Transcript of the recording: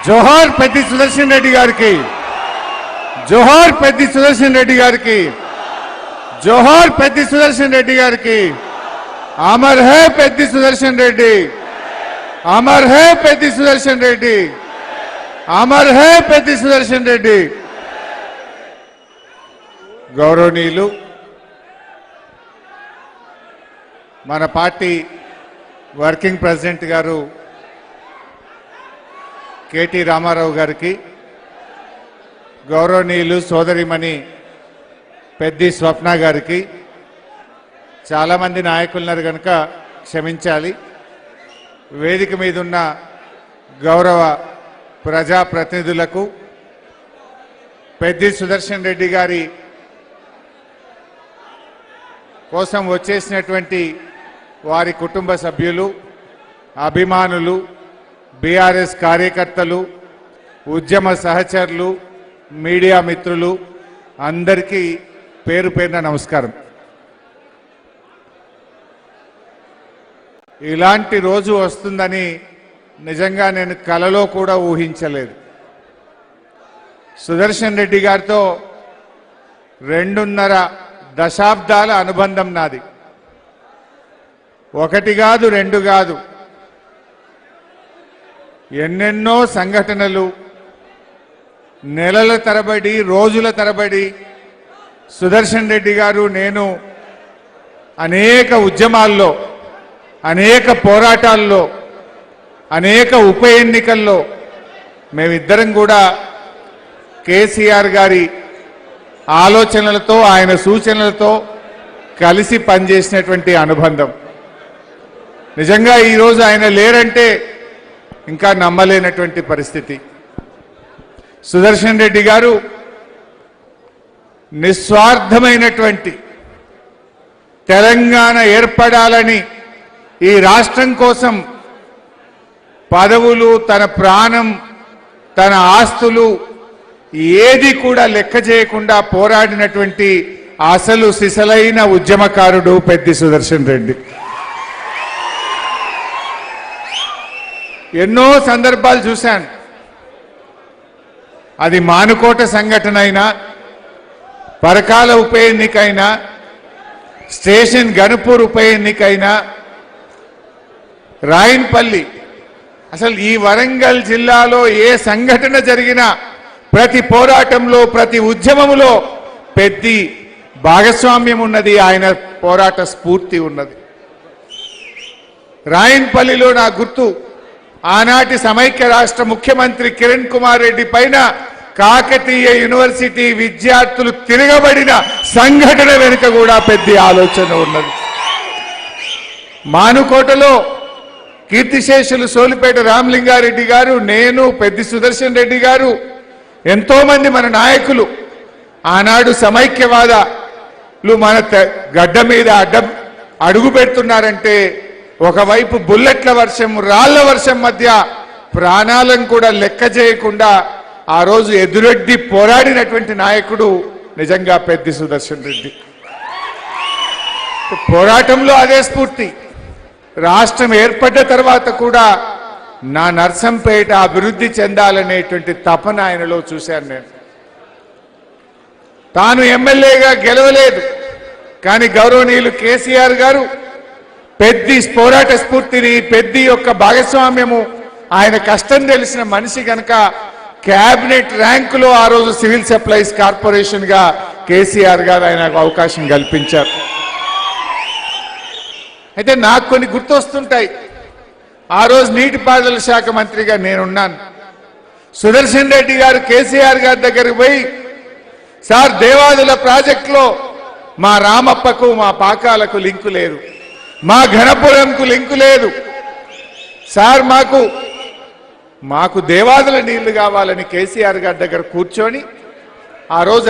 జోహార్ పెద్ది సుదర్శన్ రెడ్డి గారికి, జోహార్ పెద్ది సుదర్శన్ రెడ్డి గారికి, జోహార్ పెద్ది సుదర్శన్ రెడ్డి గారికి. అమర్ హే పెద్ది సుదర్శన్ రెడ్డి, అమర్ హే పెద్ది సుదర్శన్ రెడ్డి, అమర్ హే పెద్ది సుదర్శన్ రెడ్డి. గౌరవనీయులు మన పార్టీ వర్కింగ్ ప్రెసిడెంట్ గారు కేటీ రామారావు గారికి, గౌరవనీయులు సోదరిమణి పెద్ది స్వప్న గారికి, చాలామంది నాయకులున్నారు కనుక క్షమించాలి. వేదిక మీద ఉన్న గౌరవ ప్రజాప్రతినిధులకు, పెద్ది సుదర్శన్ రెడ్డి గారి కోసం వచ్చేసినటువంటి వారి కుటుంబ సభ్యులు, అభిమానులు, బీఆర్ఎస్ కార్యకర్తలు, ఉద్యమ సహచరులు, మీడియా మిత్రులు అందరికీ పేరు పేరున నమస్కారం. ఇలాంటి రోజు వస్తుందని నిజంగా నేను కలలో కూడా ఊహించలేదు. సుదర్శన్ రెడ్డి గారితో 2.5 దశాబ్దాల అనుబంధం నాది. 1 కాదు 2 కాదు, ఎన్నెన్నో సంఘటనలు, నెలల తరబడి, రోజుల తరబడి సుదర్శన్ రెడ్డి గారు నేను అనేక ఉద్యమాల్లో, అనేక పోరాటాల్లో, అనేక ఉప ఎన్నికల్లో మేమిద్దరం కూడా కేసీఆర్ గారి ఆలోచనలతో, ఆయన సూచనలతో కలిసి పనిచేసినటువంటి అనుబంధం. నిజంగా ఈరోజు ఆయన లేరంటే ఇంకా నమ్మలేనటువంటి పరిస్థితి. సుదర్శన్ రెడ్డి గారు నిస్వార్థమైనటువంటి తెలంగాణ ఏర్పడాలని, ఈ రాష్ట్రం కోసం పదవులు, తన ప్రాణం, తన ఆస్తులు ఏది కూడా లెక్క చేయకుండా పోరాడినటువంటి అసలు సిసలైన ఉద్యమకారుడు పెద్ది సుదర్శన్ రెడ్డి. ఎన్నో సందర్భాలు చూశాను. అది మానుకోట సంఘటన అయినా, పరకాల ఉప ఎన్నికైనా, స్టేషన్ గణపూర్ ఉప ఎన్నికైనా, రాయన్పల్లి, అసలు ఈ వరంగల్ జిల్లాలో ఏ సంఘటన జరిగినా ప్రతి పోరాటంలో, ప్రతి ఉద్యమంలో పెద్ది భాగస్వామ్యం ఉన్నది, ఆయన పోరాట స్ఫూర్తి ఉన్నది. రాయన్పల్లిలో నా గుర్తు, ఆనాటి సమైక్య రాష్ట్ర ముఖ్యమంత్రి కిరణ్ కుమార్ రెడ్డి పైన కాకతీయ యూనివర్సిటీ విద్యార్థులు తిరగబడిన సంఘటన వెనుక కూడా పెద్ద ఆలోచన ఉన్నది. మానుకోటలో కీర్తిశేషులు సోలిపేట రామలింగారెడ్డి గారు, నేను, పెద్ది సుదర్శన్ రెడ్డి గారు, ఎంతో మంది మన నాయకులు ఆనాడు సమైక్యవాదులు మన గడ్డ మీద అడుగు పెడుతున్నారంటే ఒకవైపు బుల్లెట్ల వర్షం, రాళ్ల వర్షం మధ్య ప్రాణాలను కూడా లెక్క చేయకుండా ఆ రోజు ఎదురెడ్డి పోరాడినటువంటి నాయకుడు నిజంగా పెద్ది సుదర్శన్ రెడ్డి. పోరాటంలో అదే స్ఫూర్తి. రాష్ట్రం ఏర్పడ్డ తర్వాత కూడా నా నర్సంపేట అభివృద్ధి చెందాలనేటువంటి తపన ఆయనలో చూశాను నేను. తాను ఎమ్మెల్యేగా గెలవలేదు, కానీ గౌరవనీయులు కేసీఆర్ గారు పెద్ది పోరాట స్ఫూర్తిని, పెద్ది యొక్క భాగస్వామ్యము, ఆయన కష్టం తెలిసిన మనిషి కనుక క్యాబినెట్ ర్యాంకులో ఆ రోజు సివిల్ సప్లైస్ కార్పొరేషన్ గా కేసీఆర్ గారు ఆయనకు అవకాశం కల్పించారు. అయితే నాకు కొన్ని గుర్తొస్తుంటాయి. ఆ రోజు నీటిపారుదల శాఖ మంత్రిగా నేనున్నాను. సుదర్శన్ రెడ్డి గారు కేసీఆర్ గారి దగ్గరికి పోయి, సార్ దేవాదుల ప్రాజెక్టులో మా రామప్పకు, మా పాకాలకు లింకు లేదు, మా ఘనపురంకు లింకు లేదు, సార్ మాకు దేవాదుల నీళ్లు కావాలని కేసీఆర్ గారి దగ్గర కూర్చొని ఆ రోజు